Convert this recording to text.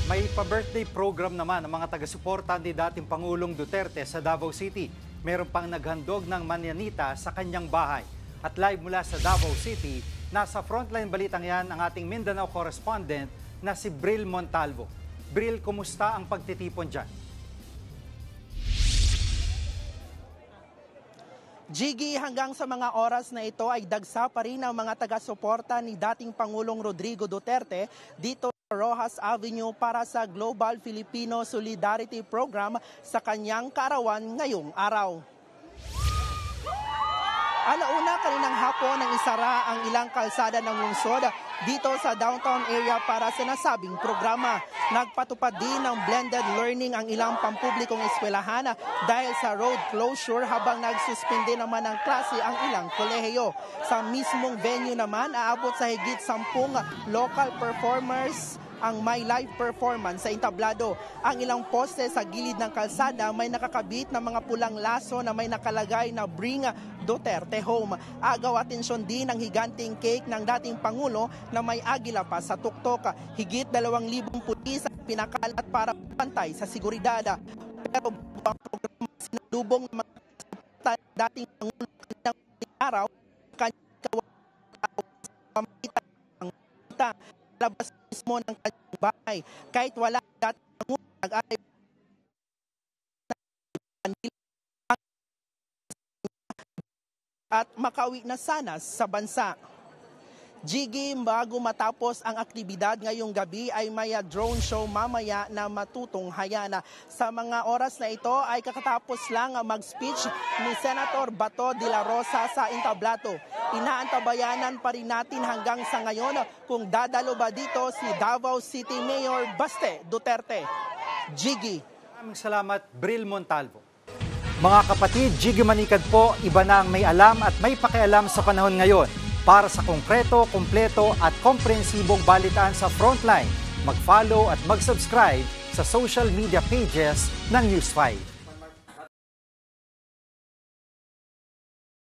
May pa-birthday program naman ang mga taga-suporta ni dating Pangulong Duterte sa Davao City. Meron pang naghandog ng manyanita sa kanyang bahay. At live mula sa Davao City, nasa frontline balitang yan ang ating Mindanao correspondent na si Bril Montalvo. Bril, kumusta ang pagtitipon dyan? Jiggy, hanggang sa mga oras na ito ay dagsa pa rin ang mga taga-suporta ni dating Pangulong Rodrigo Duterte dito sa Roxas Avenue para sa Global Filipino Solidarity Program sa kanyang kaarawan ngayong araw. Alauna kaninang hapon nang isara ang ilang kalsada ng lungsod dito sa downtown area para sa nasabing programa. Nagpatupad din ng blended learning ang ilang pampublikong eskwelahan dahil sa road closure habang nagsuspende naman ng klase ang ilang kolehiyo. Sa mismong venue naman, aabot sa higit 10 local performers ang may live performance sa entablado. Ang ilang poste sa gilid ng kalsada may nakakabit na mga pulang laso na may nakalagay na Bring Duterte Home. Agaw atensyon din ang higanting cake ng dating Pangulo na may agila pa sa tuktok. Higit 2,000 pulis ang pinakalat para pantay sa seguridad. Pero ang programa sinalubong ng mga dating Pangulo kanilang araw, kanyang pamitan ang kita labas mismo ng kanyang bahay. Kahit wala dating Pangulo, nag-ayos at makauwi na sana sa bansa. Jiggy, bago matapos ang aktibidad ngayong gabi ay may drone show mamaya na matutunghayan. Sa mga oras na ito ay kakatapos lang mag-speech ni Senator Bato de la Rosa sa entablado. Inaantabayanan pa rin natin hanggang sa ngayon kung dadalo ba dito si Davao City Mayor Baste Duterte. Jiggy. Maraming salamat, Bril Montalvo. Mga kapatid, Jiggy Manikad po, iba na ang may alam at may pakialam sa panahon ngayon. Para sa konkreto, kumpleto at komprehensibong balitaan sa Frontline, mag-follow at mag-subscribe sa social media pages ng News 5.